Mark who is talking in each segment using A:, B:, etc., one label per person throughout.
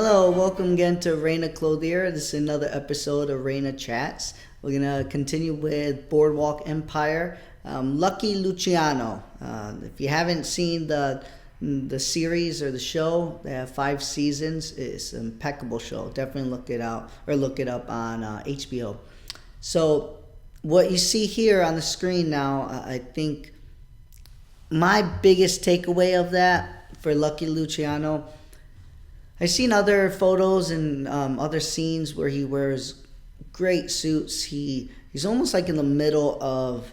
A: Hello, welcome again to Reyna Clothier. This is another episode of Reyna Chats. We're gonna continue with Boardwalk Empire. Lucky Luciano. If you haven't seen the series or the show, they have 5 seasons. It's an impeccable show. Definitely look it out or look it up on HBO. So what you see here on the screen now, I think my biggest takeaway of that for Lucky Luciano. I've seen other photos and other scenes where he wears great suits. He's almost like in the middle of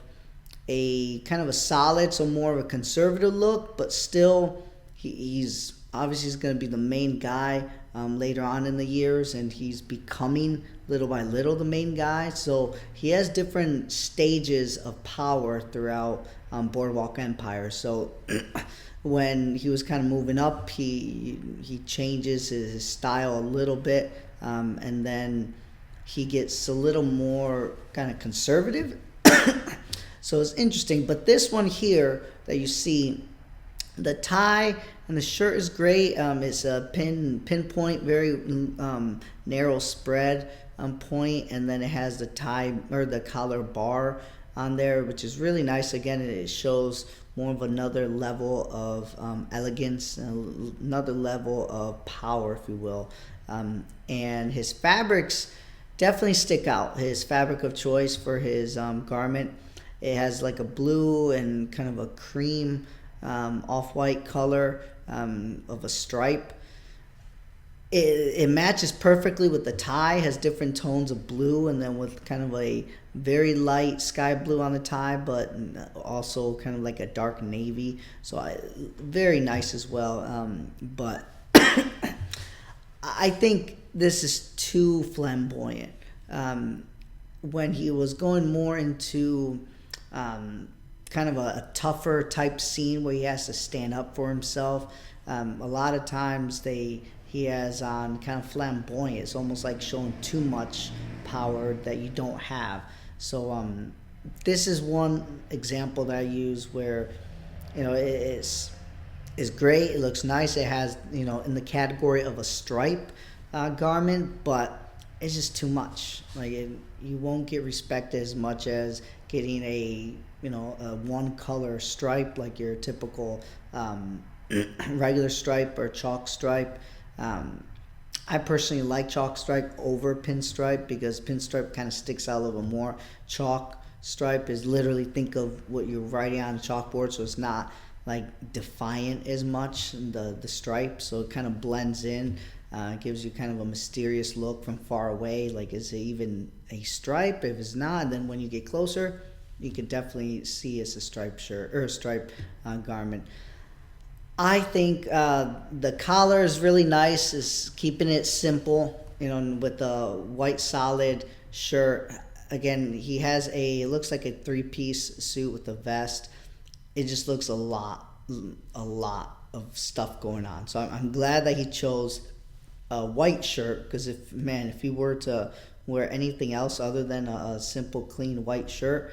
A: a kind of a solid, so more of a conservative look, but still he's obviously going to be the main guy later on in the years, and he's becoming little by little the main guy. So he has different stages of power throughout Boardwalk Empire. So when he was kind of moving up, he changes his style a little bit, and then he gets a little more kind of conservative. So it's interesting. But this one here that you see, the tie and the shirt is great. It's a pinpoint, very narrow spread point, and then it has the tie or the collar bar on there, which is really nice. Again, it shows more of another level of elegance, another level of power, if you will. And his fabrics definitely stick out. His fabric of choice for his garment, it has like a blue and kind of a cream off-white color of a stripe. It matches perfectly with the tie, has different tones of blue, and then with kind of a very light sky blue on the tie, but also kind of like a dark navy. So very nice as well. But I think this is too flamboyant. When he was going more into kind of a tougher type scene where he has to stand up for himself, a lot of times he has on kind of flamboyant. It's almost like showing too much power that you don't have. So this is one example that I use where, it's great. It looks nice. It has, in the category of a stripe garment, but it's just too much. Like you won't get respected as much as getting a one color stripe, like your typical regular stripe or chalk stripe. I personally like chalk stripe over pinstripe because pinstripe kind of sticks out a little bit more. Chalk stripe is literally, think of what you're writing on a chalkboard, so it's not like defiant as much, the stripe, so it kind of blends in. It gives you kind of a mysterious look from far away, like is it even a stripe? If it's not, then when you get closer, you can definitely see it's a striped shirt or a striped garment. I think the collar is really nice. Is keeping it simple, with the white solid shirt. Again, he has it looks like a 3-piece suit with a vest. It just looks a lot of stuff going on. So I'm glad that he chose a white shirt, because if he were to wear anything else other than a simple clean white shirt,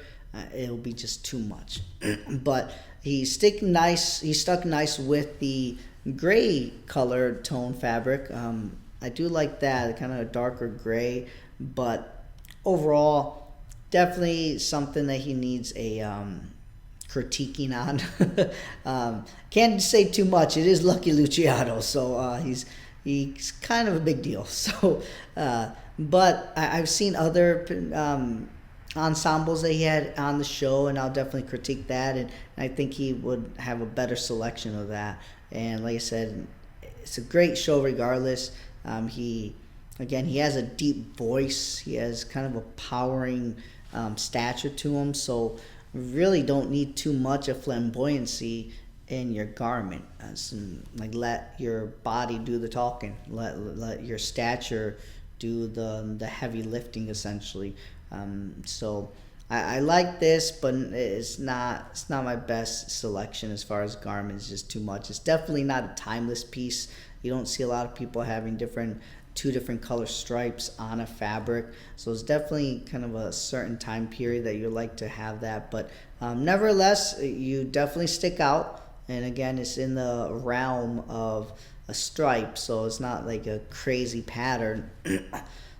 A: it'll be just too much. But he stuck nice with the gray color tone fabric. I do like that, kind of a darker gray, but overall, definitely something that he needs a critiquing on. Can't say too much. It is Lucky Luciano, so he's kind of a big deal. So, but I've seen other ensembles that he had on the show, and I'll definitely critique that, and I think he would have a better selection of that. And like I said, it's a great show regardless. He has a deep voice. He has kind of a powering stature to him, so really don't need too much of flamboyancy in your garment. Let your body do the talking. Let your stature do the heavy lifting, essentially. So I like this, but it's not my best selection as far as garments. It's just too much. It's definitely not a timeless piece. You don't see a lot of people having two different color stripes on a fabric, so it's definitely kind of a certain time period that you like to have that. But nevertheless, you definitely stick out. And again, it's in the realm of a stripe, so it's not like a crazy pattern.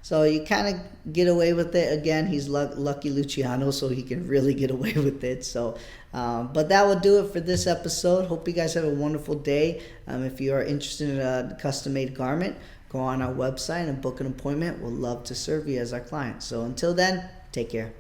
A: So you kind of get away with it. Again, he's Lucky Luciano, so he can really get away with it. So, but that will do it for this episode. Hope you guys have a wonderful day. If you are interested in a custom-made garment, go on our website and book an appointment. We'll love to serve you as our client. So until then, take care.